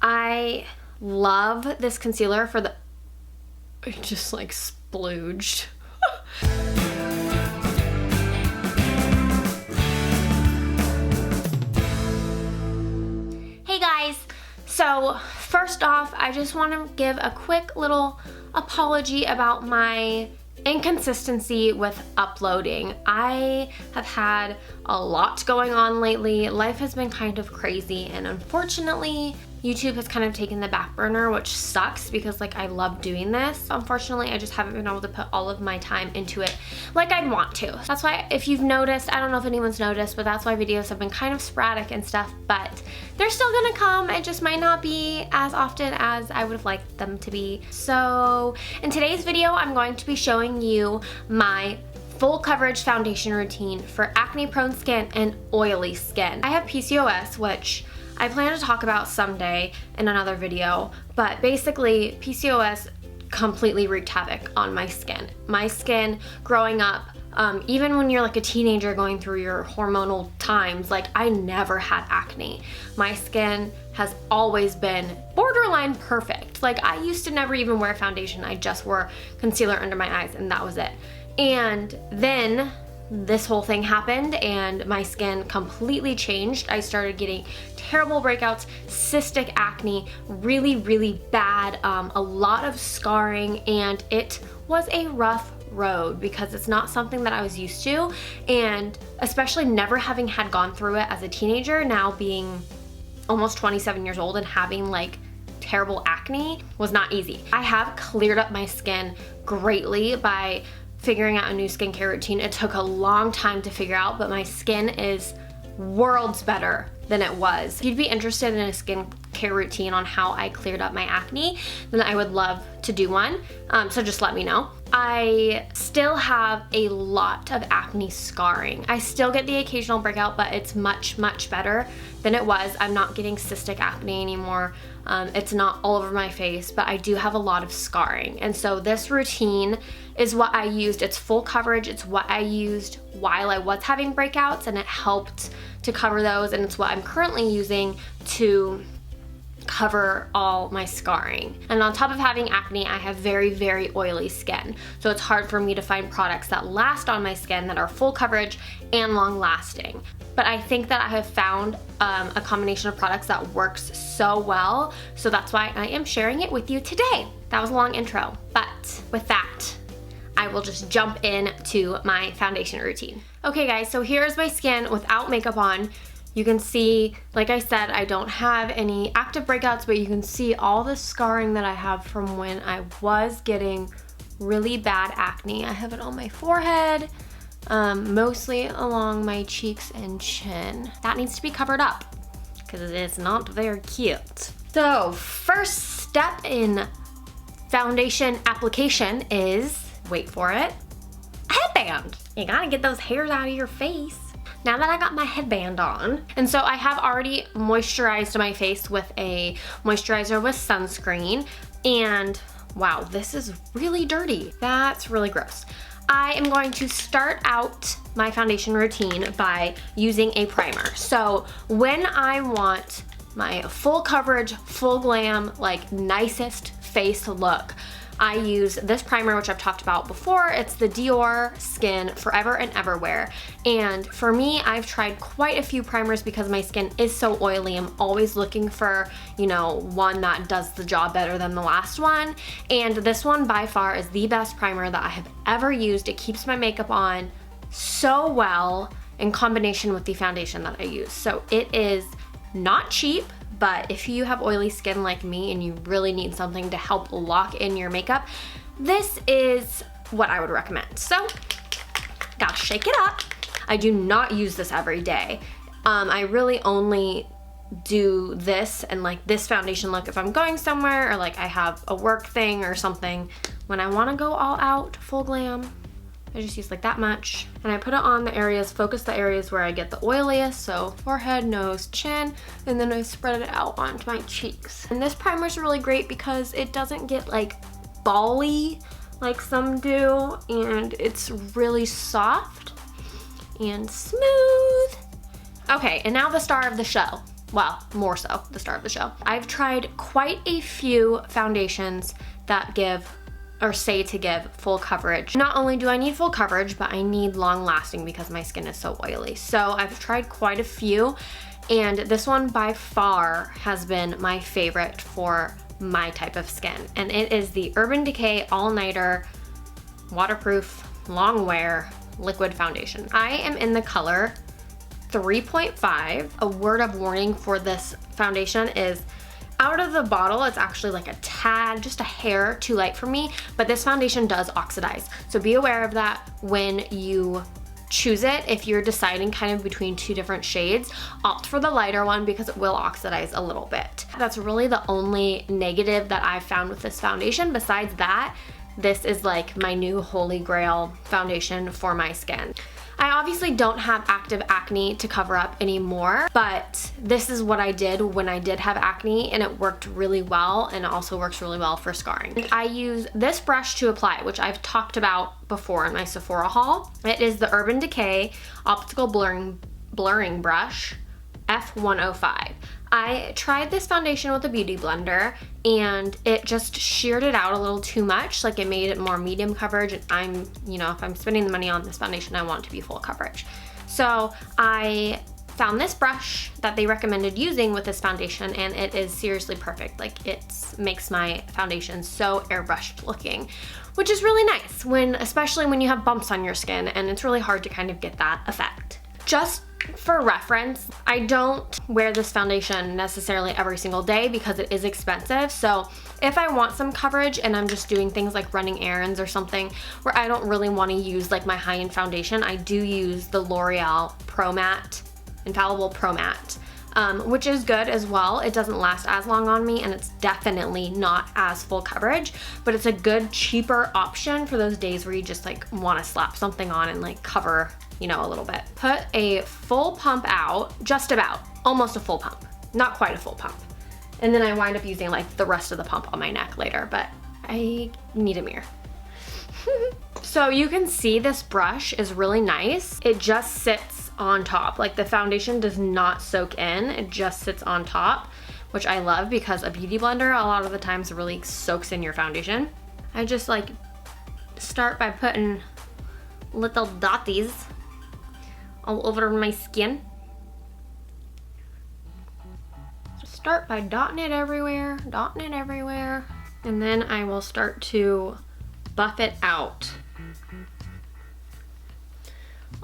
I love this concealer for the, it just like splooged. Hey guys, so first off, I just want to give a quick little apology about my inconsistency with uploading. I have had a lot going on lately. Life has been kind of crazy, and unfortunately YouTube has kind of taken the back burner, which sucks because like I love doing this. Unfortunately, I just haven't been able to put all of my time into it like I'd want to. That's why, if you've noticed, I don't know if anyone's noticed, but that's why videos have been kind of sporadic and stuff, but they're still gonna come. It just might not be as often as I would have liked them to be. So in today's video, I'm going to be showing you my full coverage foundation routine for acne prone skin and oily skin. I have PCOS, which I plan to talk about someday in another video, but basically PCOS completely wreaked havoc on my skin. My skin growing up, even when you're like a teenager going through your hormonal times, like I never had acne. My skin has always been borderline perfect. Like I used to never even wear foundation. I just wore concealer under my eyes and that was it. And then this whole thing happened and my skin completely changed. I started getting terrible breakouts, cystic acne, really bad, a lot of scarring, and it was a rough road because it's not something that I was used to, and especially never having had gone through it as a teenager, now being almost 27 years old and having like terrible acne was not easy. I have cleared up my skin greatly by figuring out a new skincare routine. It took a long time to figure out, but my skin is worlds better than it was. If you'd be interested in a skincare routine on how I cleared up my acne, then I would love to do one. So just let me know. I still have a lot of acne scarring. I still get the occasional breakout, but it's much better than it was. I'm not getting cystic acne anymore. It's not all over my face, but I do have a lot of scarring. And so this routine is what I used. It's full coverage. It's what I used while I was having breakouts, and it helped to cover those, and it's what I'm currently using to cover all my scarring. And on top of having acne, I have very oily skin. So it's hard for me to find products that last on my skin that are full coverage and long lasting. But I think that I have found a combination of products that works so well. So that's why I am sharing it with you today. That was a long intro, but with that, I will just jump into my foundation routine. Okay guys, so here's my skin without makeup on. You can see, like I said, I don't have any active breakouts, but you can see all the scarring that I have from when I was getting really bad acne. I have it on my forehead, mostly along my cheeks and chin. That needs to be covered up because it is not very cute. So first step in foundation application is, wait for it, a headband. You gotta get those hairs out of your face. Now that I got my headband on, and so I have already moisturized my face with a moisturizer with sunscreen, and wow, this is really dirty. That's really gross. I am going to start out my foundation routine by using a primer. So when I want my full coverage, full glam, like nicest face look, I use this primer, which I've talked about before. It's the Dior Skin Forever and Everwear. And for me, I've tried quite a few primers because my skin is so oily. I'm always looking for, you know, one that does the job better than the last one. And this one by far is the best primer that I have ever used. It keeps my makeup on so well in combination with the foundation that I use. So it is not cheap, but if you have oily skin like me and you really need something to help lock in your makeup, this is what I would recommend. So, gotta shake it up. I do not use this every day. I really only do this and like this foundation look if I'm going somewhere or like I have a work thing or something. When I wanna go all out, full glam, I just use like that much, and I put it on the areas, focus the areas where I get the oiliest, so forehead, nose, chin, and then I spread it out onto my cheeks. And this primer is really great because it doesn't get like bally like some do, and it's really soft and smooth. Okay, and now the star of the show, well, more so the start of the show. I've tried quite a few foundations that give or say to give full coverage. Not only do I need full coverage, but I need long lasting because my skin is so oily. So I've tried quite a few, and this one by far has been my favorite for my type of skin. And it is the Urban Decay All Nighter Waterproof Long Wear Liquid Foundation. I am in the color 3.5. A word of warning for this foundation is out of the bottle, it's actually like a tad, just a hair too light for me, but this foundation does oxidize. So be aware of that when you choose it. If you're deciding kind of between two different shades, opt for the lighter one because it will oxidize a little bit. That's really the only negative that I've found with this foundation. Besides that, this is like my new holy grail foundation for my skin. I obviously don't have active acne to cover up anymore, but this is what I did when I did have acne, and it worked really well, and it also works really well for scarring. I use this brush to apply, which I've talked about before in my Sephora haul. It is the Urban Decay Optical Blurring Brush F105. I tried this foundation with a beauty blender and it just sheared it out a little too much. Like, it made it more medium coverage, and I'm, you know, if I'm spending the money on this foundation, I want it to be full coverage. So I found this brush that they recommended using with this foundation, and it is seriously perfect. Like, it makes my foundation so airbrushed looking, which is really nice especially when you have bumps on your skin and it's really hard to kind of get that effect. Just for reference, I don't wear this foundation necessarily every single day because it is expensive. So if I want some coverage and I'm just doing things like running errands or something where I don't really want to use like my high-end foundation, I do use the L'Oreal Pro Matte, Infallible Pro Matte, which is good as well. It doesn't last as long on me, and it's definitely not as full coverage, but it's a good, cheaper option for those days where you just like want to slap something on and like cover, you know, a little bit. Put a full pump out, just about, almost a full pump, not quite a full pump. And then I wind up using like the rest of the pump on my neck later, but I need a mirror. So you can see this brush is really nice. It just sits on top. Like, the foundation does not soak in, it just sits on top, which I love because a beauty blender a lot of the times really soaks in your foundation. I just like start by putting little dotties all over my skin. So start by dotting it everywhere, and then I will start to buff it out.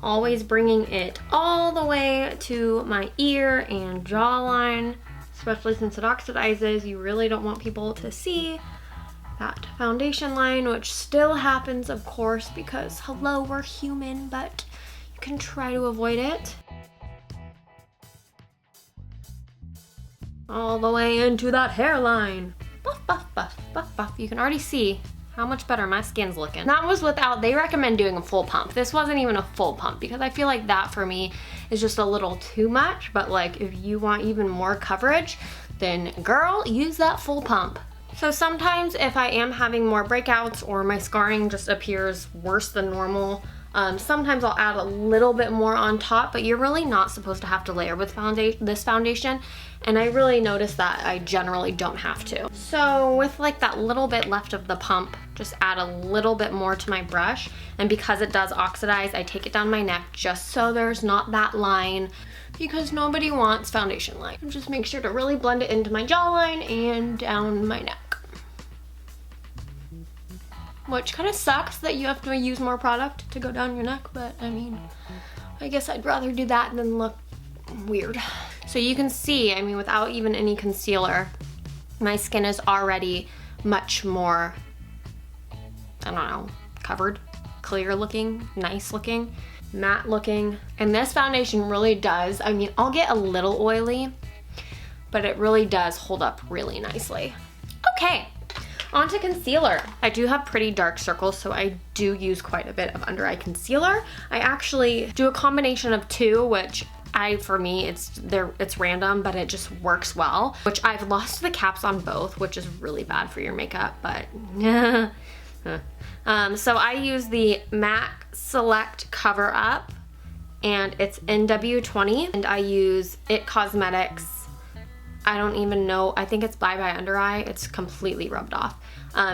Always bringing it all the way to my ear and jawline, especially since it oxidizes. You really don't want people to see that foundation line, which still happens, of course, because hello, we're human, but you can try to avoid it. All the way into that hairline. Buff, buff, buff, buff, buff. You can already see how much better my skin's looking. That was without, they recommend doing a full pump. This wasn't even a full pump because I feel like that for me is just a little too much, but like if you want even more coverage, then girl, use that full pump. So sometimes if I am having more breakouts or my scarring just appears worse than normal, sometimes I'll add a little bit more on top, but you're really not supposed to have to layer with this foundation. And I really noticed that I generally don't have to. So with like that little bit left of the pump, just add a little bit more to my brush. And because it does oxidize, I take it down my neck just so there's not that line, because nobody wants foundation line. And just make sure to really blend it into my jawline and down my neck. Which kind of sucks that you have to use more product to go down your neck, but I mean, I guess I'd rather do that than look weird. So you can see, I mean, without even any concealer, my skin is already much more, I don't know, covered, clear looking, nice looking, matte looking. And this foundation really does, I mean, I'll get a little oily, but it really does hold up really nicely. Okay. Onto concealer. I do have pretty dark circles, so I do use quite a bit of under eye concealer. I actually do a combination of two, which for me, it's random, but it just works well, which I've lost the caps on both, which is really bad for your makeup, but so I use the MAC Select Cover Up, and it's NW20, and I use It Cosmetics I don't even know, I think it's Bye Bye Under Eye. It's completely rubbed off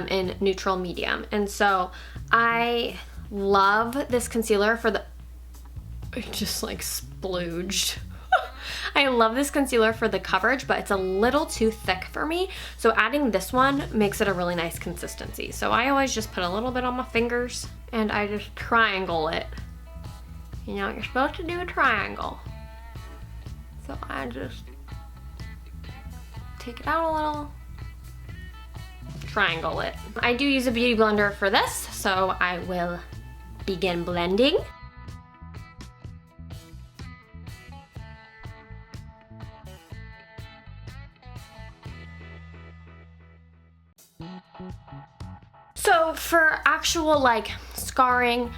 in neutral medium. And so I love this concealer for the, it just like splooged. I love this concealer for the coverage, but it's a little too thick for me. So adding this one makes it a really nice consistency. So I always just put a little bit on my fingers and I just triangle it. You know, you're supposed to do a triangle. So I just take it out a little, triangle it. I do use a beauty blender for this, so I will begin blending. So for actual like scarring,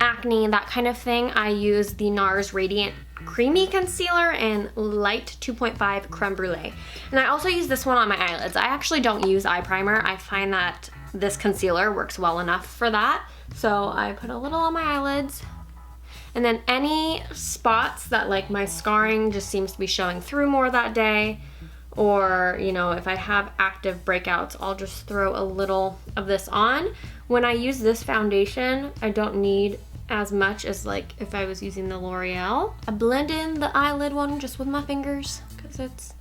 acne, that kind of thing, I use the NARS Radiant Creamy Concealer in Light 2.5 Creme Brulee. And I also use this one on my eyelids. I actually don't use eye primer. I find that this concealer works well enough for that. So I put a little on my eyelids. And then any spots that like my scarring just seems to be showing through more that day, or you know, if I have active breakouts, I'll just throw a little of this on. When I use this foundation, I don't need as much as like if I was using the L'Oreal. I blend in the eyelid one just with my fingers because it's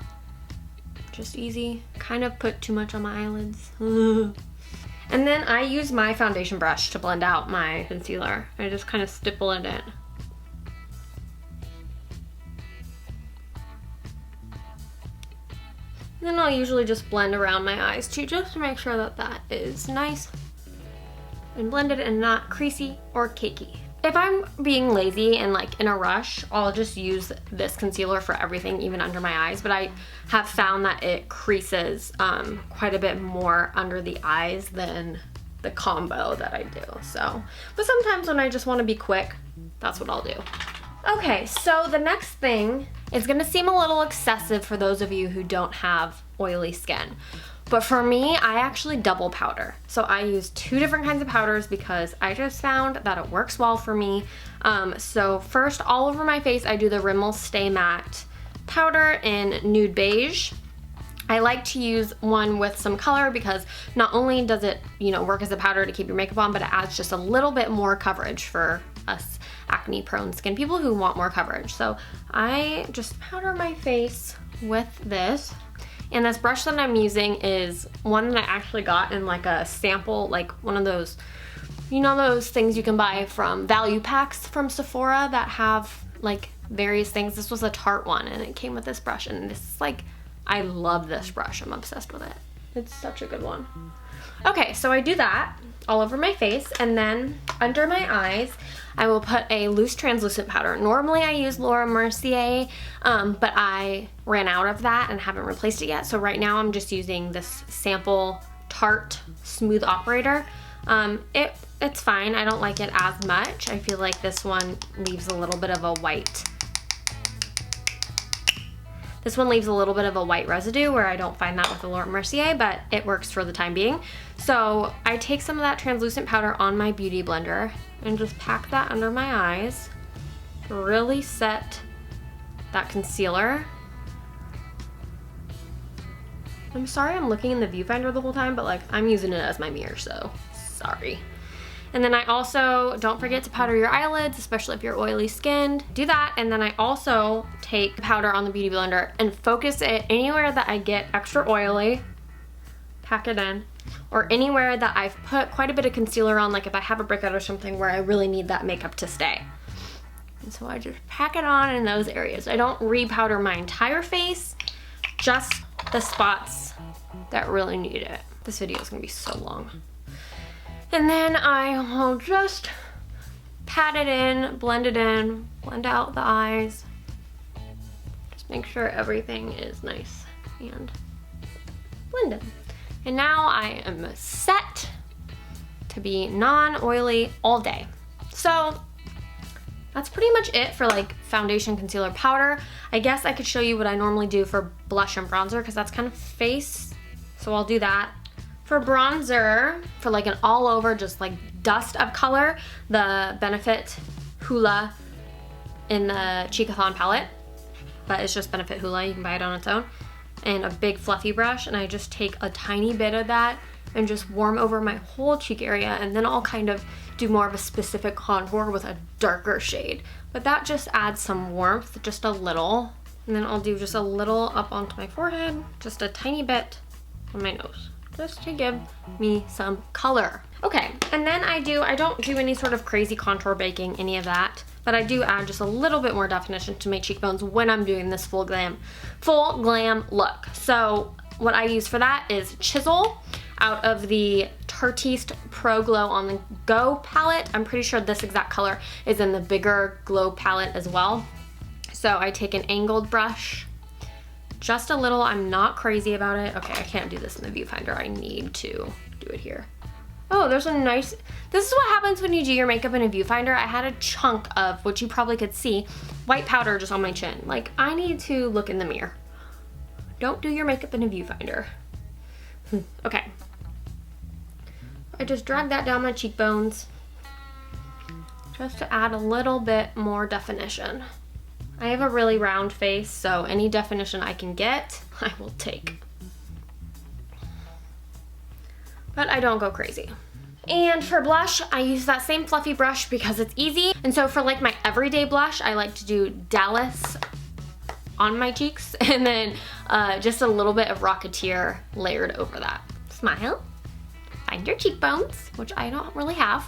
just easy. Kind of put too much on my eyelids. And then I use my foundation brush to blend out my concealer. I just kind of stipple it in. Then I'll usually just blend around my eyes too, just to make sure that that is nice and blended and not creasy or cakey. If I'm being lazy and like in a rush, I'll just use this concealer for everything, even under my eyes, but I have found that it creases quite a bit more under the eyes than the combo that I do. So, but sometimes when I just want to be quick, that's what I'll do. Okay, so the next thing is gonna seem a little excessive for those of you who don't have oily skin. But for me, I actually double powder. So I use 2 different kinds of powders because I just found that it works well for me. So first, all over my face, I do the Rimmel Stay Matte powder in Nude Beige. I like to use one with some color because not only does it, you know, work as a powder to keep your makeup on, but it adds just a little bit more coverage for us acne prone skin people who want more coverage. So I just powder my face with this. And this brush that I'm using is one that I actually got in like a sample, like one of those, you know, those things you can buy from value packs from Sephora that have like various things. This was a Tarte one and it came with this brush, and this is like, I love this brush. I'm obsessed with it. It's such a good one. Okay, so I do that all over my face, and then under my eyes, I will put a loose translucent powder. Normally I use Laura Mercier, but I ran out of that and haven't replaced it yet. So right now I'm just using this sample Tarte Smooth Operator. It's fine. I don't like it as much. I feel like this one leaves a little bit of a white. This one leaves a little bit of a white residue, where I don't find that with the Laura Mercier, but it works for the time being. So I take some of that translucent powder on my beauty blender and just pack that under my eyes. Really set that concealer. I'm sorry I'm looking in the viewfinder the whole time, but like I'm using it as my mirror, so sorry. And then I also, don't forget to powder your eyelids, especially if you're oily skinned. Do that, and then I also take powder on the beauty blender and focus it anywhere that I get extra oily, pack it in, or anywhere that I've put quite a bit of concealer on, like if I have a breakout or something where I really need that makeup to stay. And so I just pack it on in those areas. I don't re-powder my entire face, just the spots that really need it. This video is gonna be so long. And then I will just pat it in, blend out the eyes. Just make sure everything is nice and blended. And now I am set to be non-oily all day. So that's pretty much it for like foundation, concealer, powder. I guess I could show you what I normally do for blush and bronzer because that's kind of face. So I'll do that. For bronzer, for like an all over just like dust of color, the Benefit Hoola in the Cheekathon palette, but it's just Benefit Hoola, you can buy it on its own. and a big fluffy brush, and I just take a tiny bit of that and just warm over my whole cheek area, and then I'll kind of do more of a specific contour with a darker shade. But that just adds some warmth, just a little. And then I'll do just a little up onto my forehead, just a tiny bit on my nose, just to give me some color. Okay, and then I don't do any sort of crazy contour baking, any of that, but I do add just a little bit more definition to my cheekbones when I'm doing this full glam look. So what I use for that is Chisel out of the Tartiste Pro Glow on the Go palette. I'm pretty sure this exact color is in the bigger Glow palette as well. So I take an angled brush, just a little. I'm not crazy about it. Okay, I can't do this in the viewfinder. I need to do it here. Oh, there's a nice, this is what happens when you do your makeup in a viewfinder. I had a chunk of, which you probably could see, white powder just on my chin. Like, I need to look in the mirror. Don't do your makeup in a viewfinder. Okay. I just drag that down my cheekbones just to add a little bit more definition. I have a really round face, so any definition I can get, I will take. But I don't go crazy. And for blush, I use that same fluffy brush because it's easy. And so for like my everyday blush, I like to do Dallas on my cheeks, and then just a little bit of Rocketeer layered over that. Smile, find your cheekbones, which I don't really have,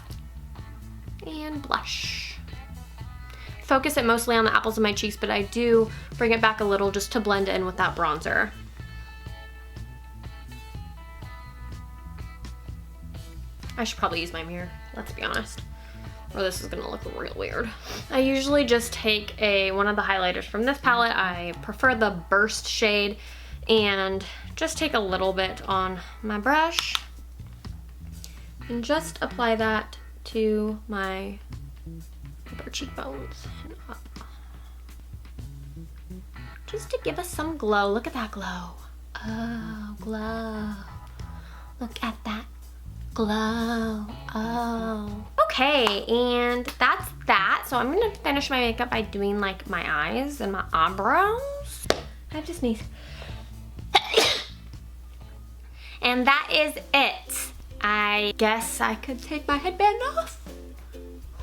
and blush. Focus it mostly on the apples of my cheeks, but I do bring it back a little just to blend in with that bronzer. I should probably use my mirror, let's be honest, or this is gonna look real weird. I usually just take one of the highlighters from this palette. I prefer the Burst shade, and just take a little bit on my brush and just apply that to my upper cheekbones and up. Just to give us some glow. Look at that glow. Oh, glow. Look at that glow. Oh. Okay, and that's that. So I'm gonna finish my makeup by doing like my eyes and my eyebrows. I have to sneeze. And that is it. I guess I could take my headband off.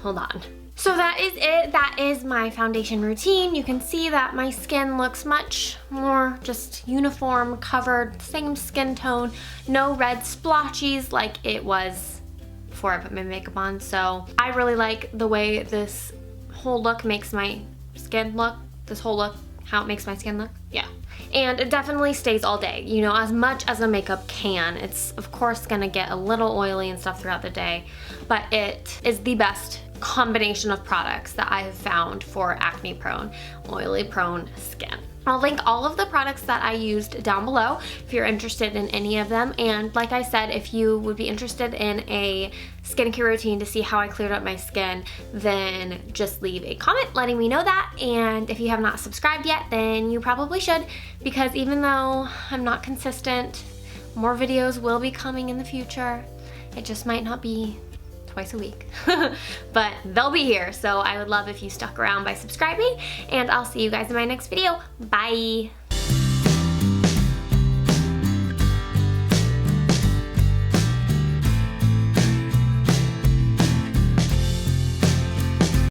Hold on. So that is it. That is my foundation routine. You can see that my skin looks much more just uniform, covered, same skin tone, no red splotches like it was before I put my makeup on. So I really like the way this whole look makes my skin look. This whole look, how it makes my skin look. Yeah. And it definitely stays all day, you know, as much as a makeup can. It's of course gonna get a little oily and stuff throughout the day, but it is the best combination of products that I have found for acne prone, oily prone skin. I'll link all of the products that I used down below if you're interested in any of them. And like I said, if you would be interested in a skincare routine to see how I cleared up my skin, then just leave a comment letting me know that. And if you have not subscribed yet, then you probably should, because even though I'm not consistent, more videos will be coming in the future. It just might not be twice a week, but they'll be here. So I would love if you stuck around by subscribing, and I'll see you guys in my next video. Bye.